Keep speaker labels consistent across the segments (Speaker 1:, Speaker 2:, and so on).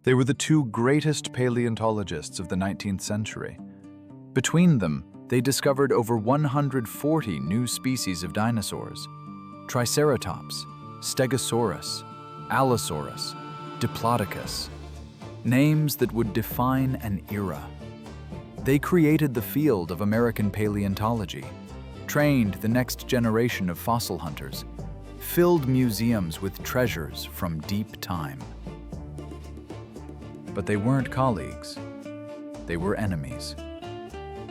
Speaker 1: They were the two greatest paleontologists of the 19th century. Between them, they discovered over 140 new species of dinosaurs: Triceratops, Stegosaurus, Allosaurus, Diplodocus, names that would define an era. They created the field of American paleontology, trained the next generation of fossil hunters, filled museums with treasures from deep time. But they weren't colleagues. They were enemies.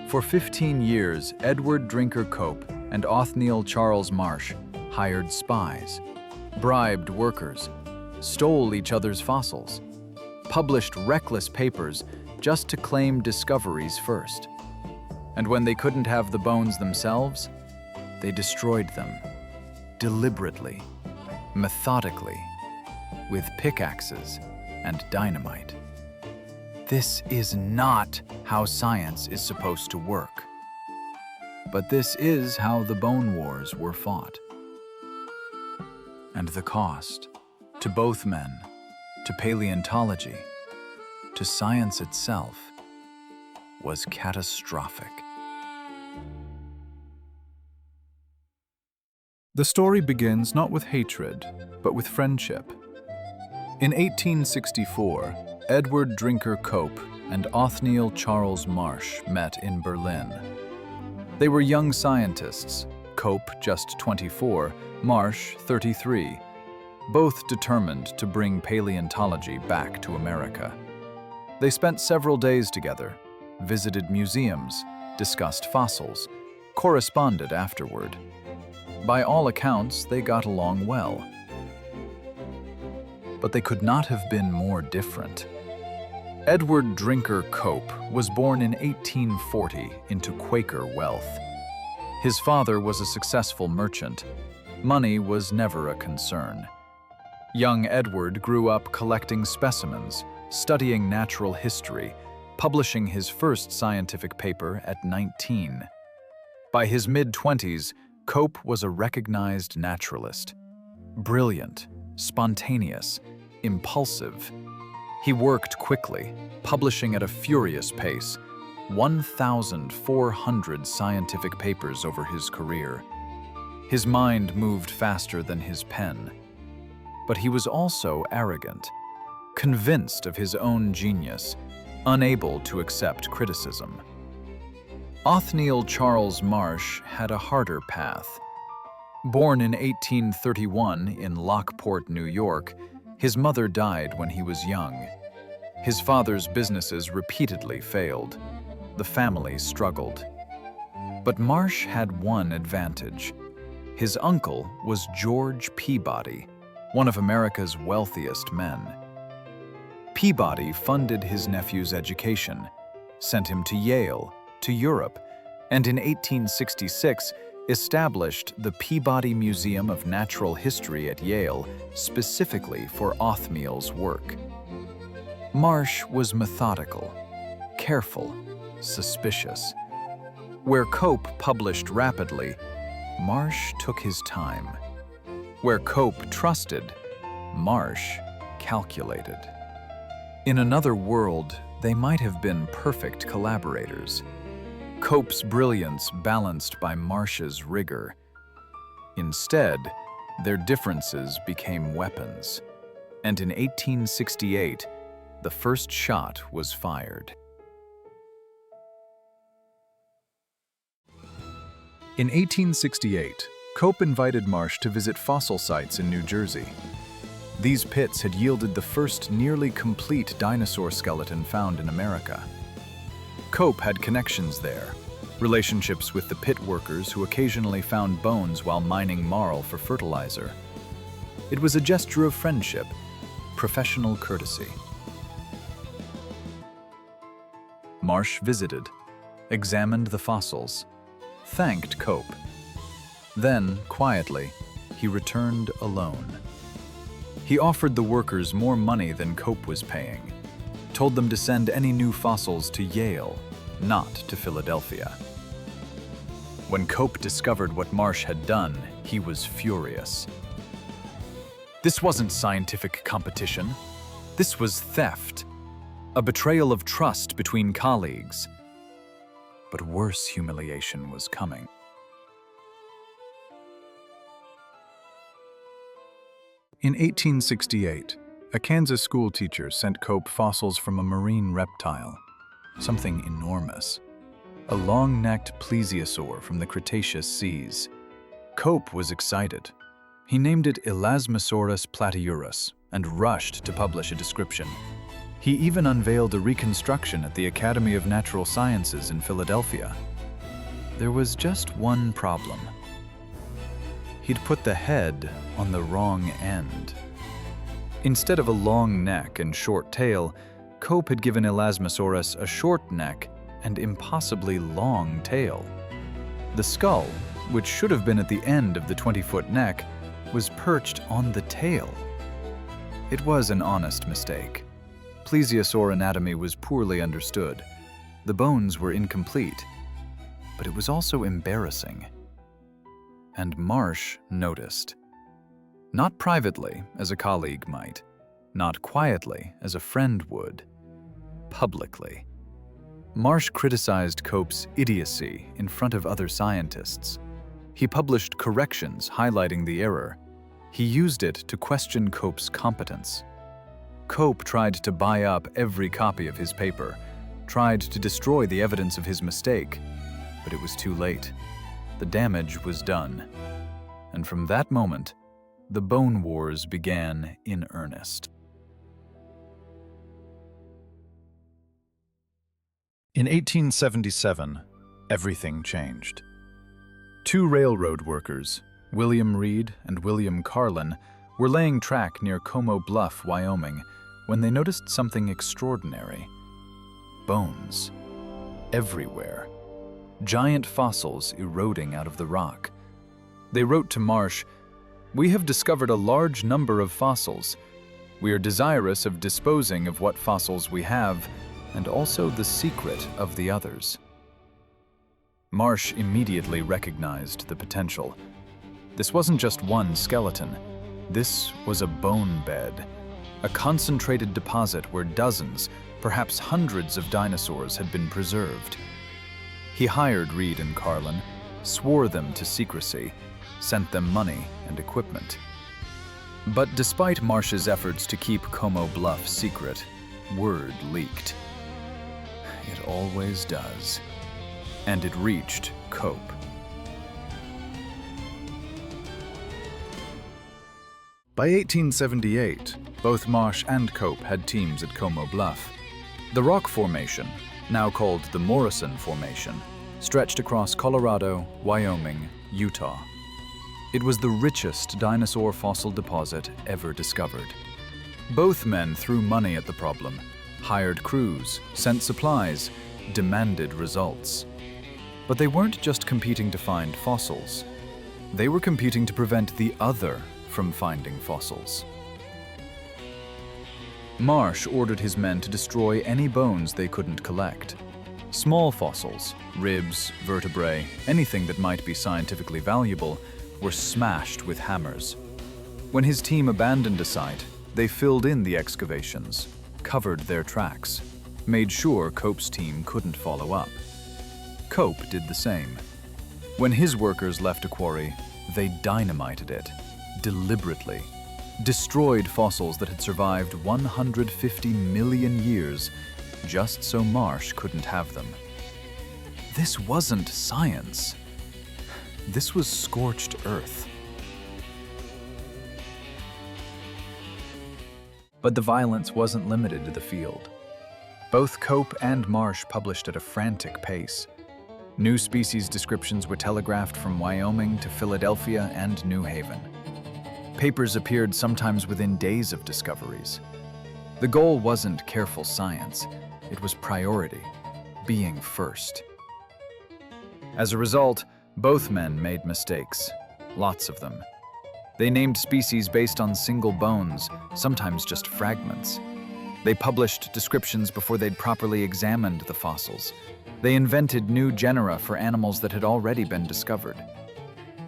Speaker 1: For 15 years, Edward Drinker Cope and Othniel Charles Marsh hired spies, bribed workers, stole each other's fossils, published reckless papers just to claim discoveries first. And when they couldn't have the bones themselves, they destroyed them, deliberately, methodically, with pickaxes and dynamite. This is not how science is supposed to work. But this is how the Bone Wars were fought. And the cost, to both men, to paleontology, to science itself, was catastrophic. The story begins not with hatred, but with friendship. In 1864, Edward Drinker Cope and Othniel Charles Marsh met in Berlin. They were young scientists, Cope just 24, Marsh 33, both determined to bring paleontology back to America. They spent several days together, visited museums, discussed fossils, corresponded afterward. By all accounts, they got along well. But they could not have been more different. Edward Drinker Cope was born in 1840 into Quaker wealth. His father was a successful merchant. Money was never a concern. Young Edward grew up collecting specimens, studying natural history, publishing his first scientific paper at 19. By his mid-20s, Cope was a recognized naturalist. Brilliant, spontaneous, impulsive. He worked quickly, publishing at a furious pace, 1,400 scientific papers over his career. His mind moved faster than his pen. But he was also arrogant, convinced of his own genius, unable to accept criticism. Othniel Charles Marsh had a harder path. Born in 1831 in Lockport, New York, his mother died when he was young. His father's businesses repeatedly failed. The family struggled. But Marsh had one advantage. His uncle was George Peabody, one of America's wealthiest men. Peabody funded his nephew's education, sent him to Yale, to Europe, and in 1866 established the Peabody Museum of Natural History at Yale specifically for Othniel's work. Marsh was methodical, careful, suspicious. Where Cope published rapidly, Marsh took his time. Where Cope trusted, Marsh calculated. In another world, they might have been perfect collaborators. Cope's brilliance balanced by Marsh's rigor. Instead, their differences became weapons. And in 1868, the first shot was fired. In 1868, Cope invited Marsh to visit fossil sites in New Jersey. These pits had yielded the first nearly complete dinosaur skeleton found in America. Cope had connections there, relationships with the pit workers who occasionally found bones while mining marl for fertilizer. It was a gesture of friendship, professional courtesy. Marsh visited, examined the fossils, thanked Cope. Then, quietly, he returned alone. He offered the workers more money than Cope was paying, told them to send any new fossils to Yale, not to Philadelphia. When Cope discovered what Marsh had done, he was furious. This wasn't scientific competition. This was theft. a betrayal of trust between colleagues. But worse humiliation was coming. In 1868, a Kansas schoolteacher sent Cope fossils from a marine reptile, something enormous. A long-necked plesiosaur from the Cretaceous seas. Cope was excited. He named it Elasmosaurus platyurus and rushed to publish a description. He even unveiled a reconstruction at the Academy of Natural Sciences in Philadelphia. There was just one problem. He'd put the head on the wrong end. Instead of a long neck and short tail, Cope had given Elasmosaurus a short neck and impossibly long tail. The skull, which should have been at the end of the 20-foot neck, was perched on the tail. It was an honest mistake. Plesiosaur anatomy was poorly understood. The bones were incomplete, but it was also embarrassing. And Marsh noticed. Not privately, as a colleague might. Not quietly, as a friend would. Publicly. Marsh criticized Cope's idiocy in front of other scientists. He published corrections highlighting the error. He used it to question Cope's competence. Cope tried to buy up every copy of his paper, tried to destroy the evidence of his mistake, but it was too late. The damage was done. And from that moment, the Bone Wars began in earnest. In 1877, everything changed. Two railroad workers, William Reed and William Carlin, were laying track near Bluff, Wyoming, when they noticed something extraordinary. Bones. Everywhere. Giant fossils eroding out of the rock. They wrote to Marsh, "We have discovered a large number of fossils. We are desirous of disposing of what fossils we have, and also the secret of the others." Marsh immediately recognized the potential. This wasn't just one skeleton. This was a bone bed, a concentrated deposit where dozens, perhaps hundreds of dinosaurs had been preserved. He hired Reed and Carlin, swore them to secrecy, sent them money and equipment. But despite Marsh's efforts to keep Bluff secret, word leaked. It always does. And it reached Cope. By 1878, both Marsh and Cope had teams at Bluff. The rock formation, now called the Morrison Formation, stretched across Colorado, Wyoming, Utah. It was the richest dinosaur fossil deposit ever discovered. Both men threw money at the problem, hired crews, sent supplies, demanded results. But they weren't just competing to find fossils. They were competing to prevent the other from finding fossils. Marsh ordered his men to destroy any bones they couldn't collect. Small fossils, ribs, vertebrae, anything that might be scientifically valuable, were smashed with hammers. When his team abandoned a site, they filled in the excavations, covered their tracks, made sure Cope's team couldn't follow up. Cope did the same. When his workers left a quarry, they dynamited it, deliberately, destroyed fossils that had survived 150 million years, just so Marsh couldn't have them. This wasn't science. This was scorched earth. But the violence wasn't limited to the field. Both Cope and Marsh published at a frantic pace. New species descriptions were telegraphed from Wyoming to Philadelphia and New Haven. Papers appeared sometimes within days of discoveries. The goal wasn't careful science, it was priority, being first. As a result, both men made mistakes, lots of them. They named species based on single bones, sometimes just fragments. They published descriptions before they'd properly examined the fossils. They invented new genera for animals that had already been discovered.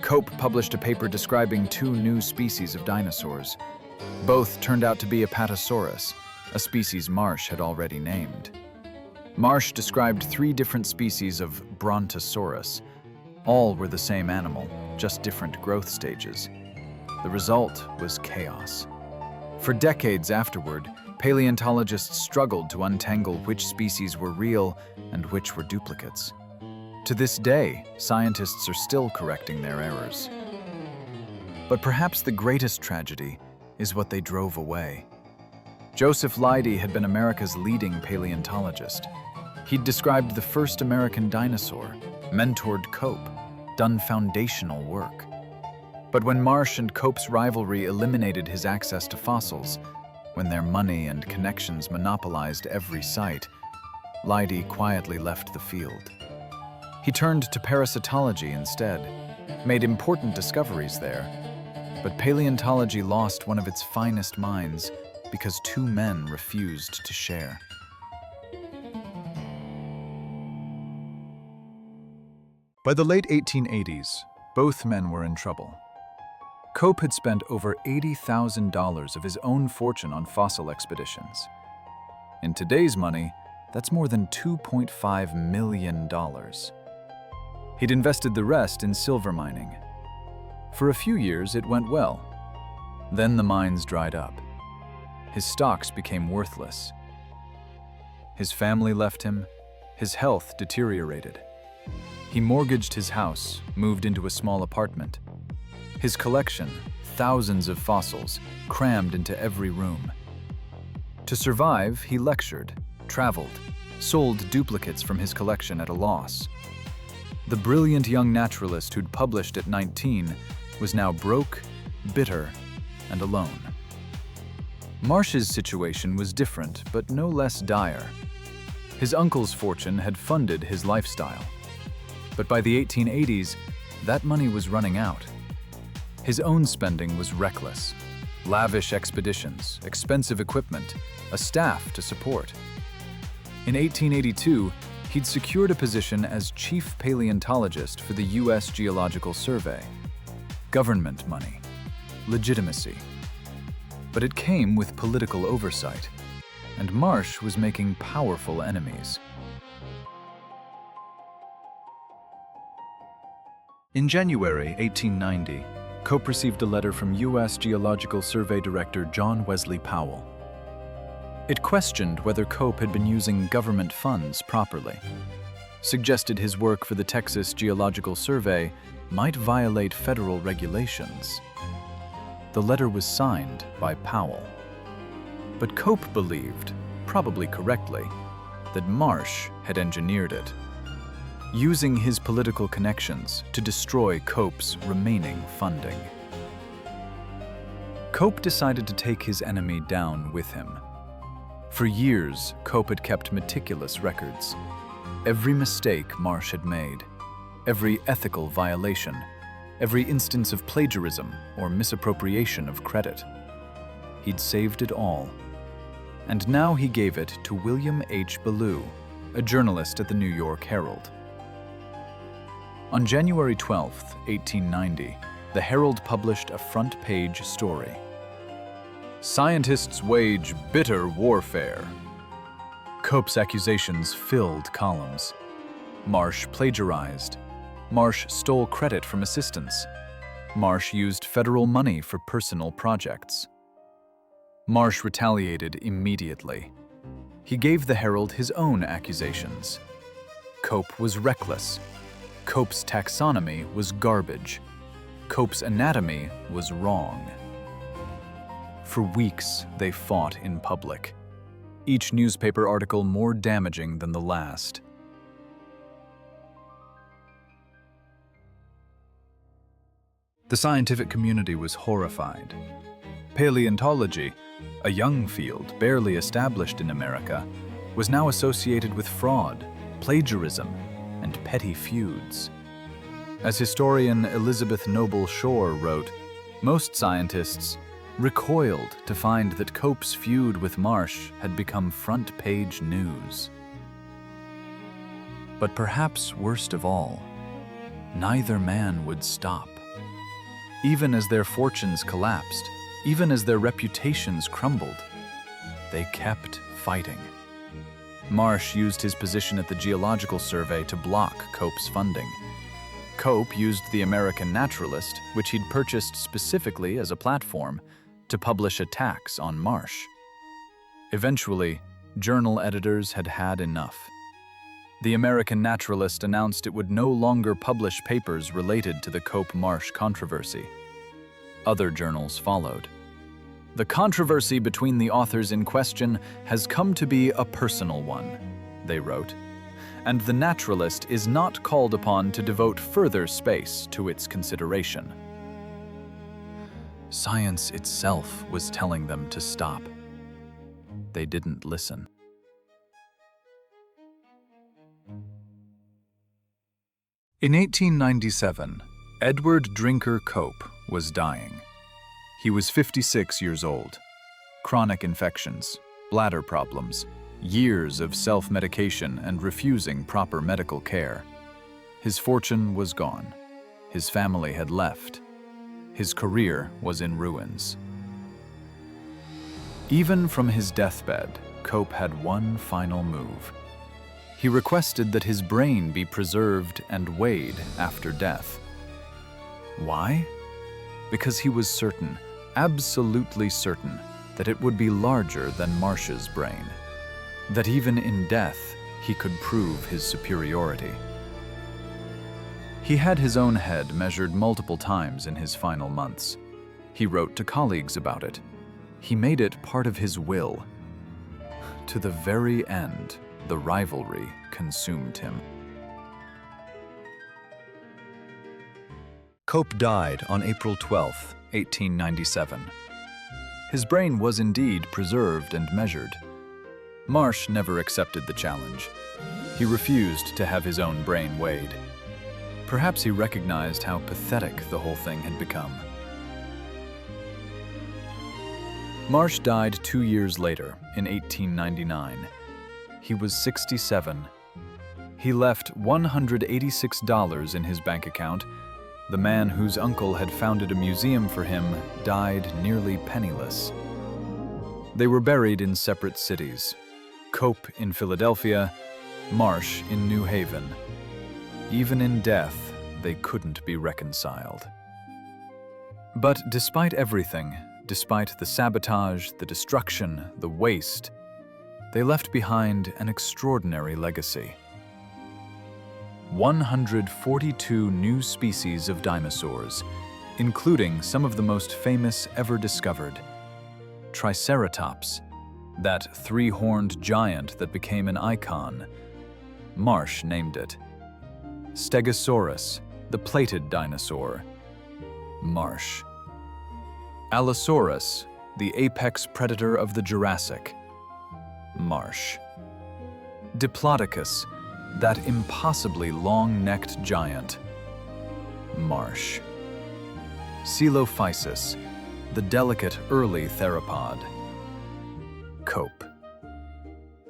Speaker 1: Cope published a paper describing 2 new species of dinosaurs. Both turned out to be Apatosaurus, a species Marsh had already named. Marsh described 3 different species of Brontosaurus. All were the same animal, just different growth stages. The result was chaos. For decades afterward, paleontologists struggled to untangle which species were real and which were duplicates. To this day, scientists are still correcting their errors. But perhaps the greatest tragedy is what they drove away. Joseph Leidy had been America's leading paleontologist. He'd described the first American dinosaur, mentored Cope, done foundational work. But when Marsh and Cope's rivalry eliminated his access to fossils, when their money and connections monopolized every site, Leidy quietly left the field. He turned to parasitology instead, made important discoveries there, but paleontology lost one of its finest minds because 2 men refused to share. By the late 1880s, both men were in trouble. Cope had spent over $80,000 of his own fortune on fossil expeditions. In today's money, that's more than $2.5 million. He'd invested the rest in silver mining. For a few years, it went well. Then the mines dried up. His stocks became worthless. His family left him. His health deteriorated. He mortgaged his house, moved into a small apartment. His collection, thousands of fossils, crammed into every room. To survive, he lectured, traveled, sold duplicates from his collection at a loss. The brilliant young naturalist who'd published at 19 was now broke, bitter, and alone. Marsh's situation was different, but no less dire. His uncle's fortune had funded his lifestyle. But by the 1880s, that money was running out. His own spending was reckless. Lavish expeditions, expensive equipment, a staff to support. In 1882, he'd secured a position as chief paleontologist for the U.S. Geological Survey. Government money, legitimacy. But it came with political oversight, and Marsh was making powerful enemies. In January 1890, Cope received a letter from U.S. Geological Survey Director John Wesley Powell. It questioned whether Cope had been using government funds properly, suggested his work for the Texas Geological Survey might violate federal regulations. The letter was signed by Powell. But Cope believed, probably correctly, that Marsh had engineered it, using his political connections to destroy Cope's remaining funding. Cope decided to take his enemy down with him. For years, Cope had kept meticulous records. Every mistake Marsh had made, every ethical violation, every instance of plagiarism or misappropriation of credit. He'd saved it all. And now he gave it to William H. Ballou, a journalist at the New York Herald. On January 12, 1890, the Herald published a front-page story. Scientists wage bitter warfare. Cope's accusations filled columns. Marsh plagiarized. Marsh stole credit from assistants. Marsh used federal money for personal projects. Marsh retaliated immediately. He gave the Herald his own accusations. Cope was reckless. Cope's taxonomy was garbage. Cope's anatomy was wrong. For weeks, they fought in public, each newspaper article more damaging than the last. The scientific community was horrified. Paleontology, a young field barely established in America, was now associated with fraud, plagiarism, and petty feuds. As historian Elizabeth Noble Shore wrote, most scientists recoiled to find that Cope's feud with Marsh had become front-page news. But perhaps worst of all, neither man would stop. Even as their fortunes collapsed, even as their reputations crumbled, they kept fighting. Marsh used his position at the Geological Survey to block Cope's funding. Cope used the American Naturalist, which he'd purchased specifically as a platform, to publish attacks on Marsh. Eventually, journal editors had had enough. The American Naturalist announced it would no longer publish papers related to the Cope-Marsh controversy. Other journals followed. The controversy between the authors in question has come to be a personal one, they wrote, and the Naturalist is not called upon to devote further space to its consideration. Science itself was telling them to stop. They didn't listen. In 1897, Edward Drinker Cope was dying. He was 56 years old. Chronic infections, bladder problems, years of self-medication and refusing proper medical care. His fortune was gone. His family had left. His career was in ruins. Even from his deathbed, Cope had one final move. He requested that his brain be preserved and weighed after death. Why? Because he was certain, absolutely certain, that it would be larger than Marsh's brain. That even in death, he could prove his superiority. He had his own head measured multiple times in his final months. He wrote to colleagues about it. He made it part of his will. To the very end, the rivalry consumed him. Cope died on April 12, 1897. His brain was indeed preserved and measured. Marsh never accepted the challenge. He refused to have his own brain weighed. Perhaps he recognized how pathetic the whole thing had become. Marsh died 2 years later, in 1899. He was 67. He left $186 in his bank account. The man whose uncle had founded a museum for him died nearly penniless. They were buried in separate cities. Cope in Philadelphia, Marsh in New Haven. Even in death, they couldn't be reconciled. But despite everything, despite the sabotage, the destruction, the waste, they left behind an extraordinary legacy. 142 new species of dinosaurs, including some of the most famous ever discovered. Triceratops, that three-horned giant that became an icon. Marsh named it. Stegosaurus, the plated dinosaur. Marsh. Allosaurus, the apex predator of the Jurassic. Marsh. Diplodocus, that impossibly long-necked giant. Marsh. Coelophysis, the delicate early theropod. Cope.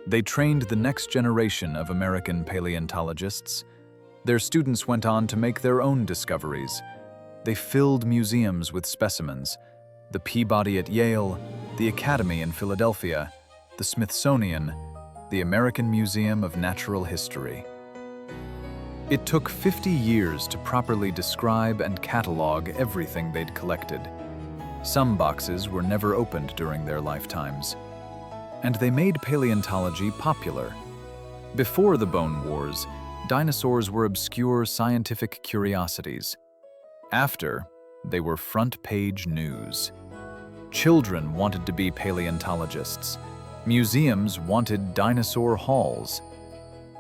Speaker 1: They trained the next generation of American paleontologists. Their students went on to make their own discoveries. They filled museums with specimens. The Peabody at Yale, the Academy in Philadelphia, the Smithsonian, the American Museum of Natural History. It took 50 years to properly describe and catalog everything they'd collected. Some boxes were never opened during their lifetimes. And they made paleontology popular. Before the Bone Wars, dinosaurs were obscure scientific curiosities. After, they were front-page news. Children wanted to be paleontologists. Museums wanted dinosaur halls.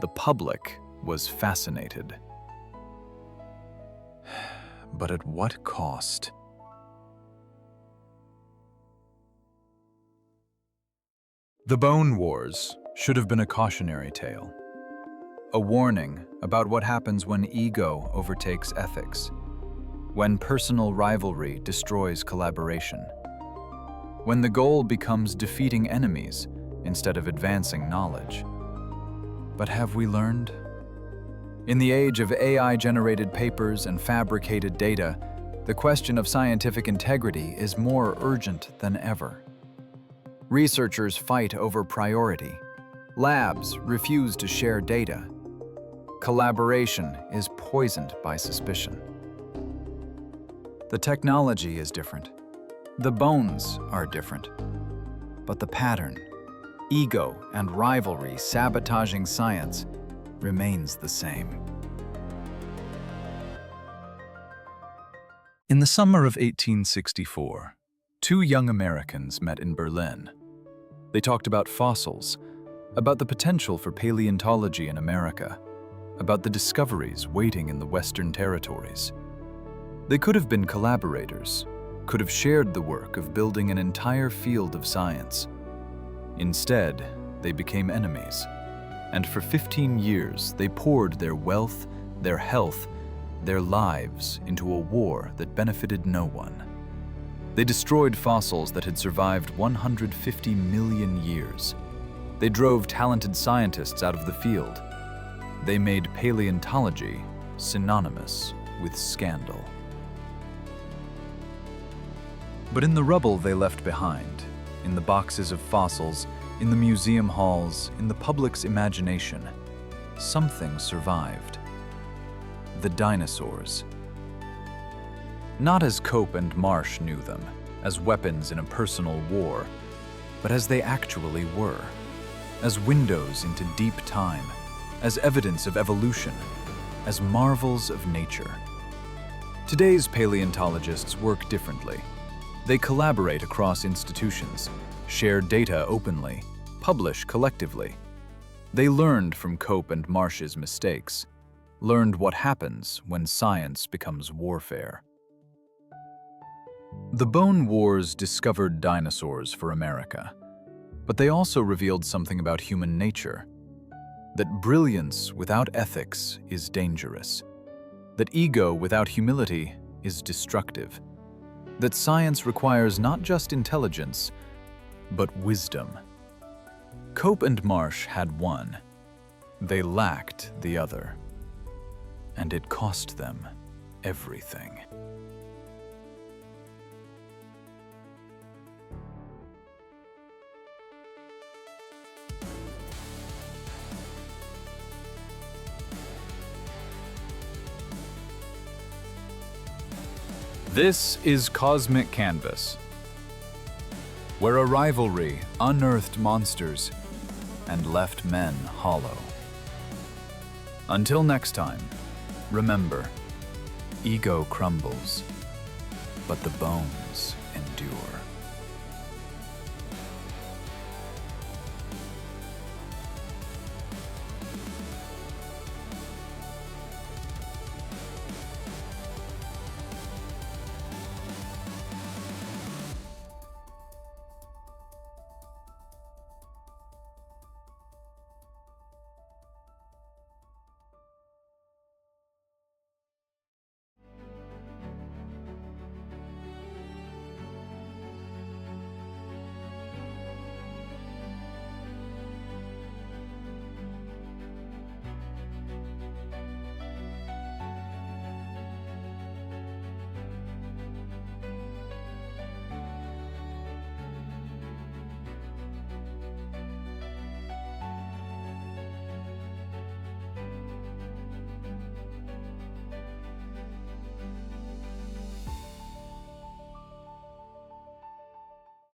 Speaker 1: The public was fascinated. But at what cost? The Bone Wars should have been a cautionary tale. A warning about what happens when ego overtakes ethics. When personal rivalry destroys collaboration. When the goal becomes defeating enemies instead of advancing knowledge. But have we learned? In the age of AI-generated papers and fabricated data, the question of scientific integrity is more urgent than ever. Researchers fight over priority. Labs refuse to share data. Collaboration is poisoned by suspicion. The technology is different. The bones are different. But the pattern, ego and rivalry sabotaging science, remains the same. In the summer of 1864, two young Americans met in Berlin. They talked about fossils, about the potential for paleontology in America, about the discoveries waiting in the Western territories. They could have been collaborators, could have shared the work of building an entire field of science. Instead, they became enemies, and for 15 years they poured their wealth, their health, their lives into a war that benefited no one. They destroyed fossils that had survived 150 million years. They drove talented scientists out of the field. They made paleontology synonymous with scandal. But in the rubble they left behind, in the boxes of fossils, in the museum halls, in the public's imagination, something survived. The dinosaurs. Not as Cope and Marsh knew them, as weapons in a personal war, but as they actually were, as windows into deep time, as evidence of evolution, as marvels of nature. Today's paleontologists work differently. They collaborate across institutions, share data openly, publish collectively. They learned from Cope and Marsh's mistakes, learned what happens when science becomes warfare. The Bone Wars discovered dinosaurs for America, but they also revealed something about human nature. That brilliance without ethics is dangerous. That ego without humility is destructive. That science requires not just intelligence, but wisdom. Cope and Marsh had one. They lacked the other. And it cost them everything. This is Cosmic Canvas, where a rivalry unearthed monsters and left men hollow. Until next time, remember, ego crumbles, but the bones endure.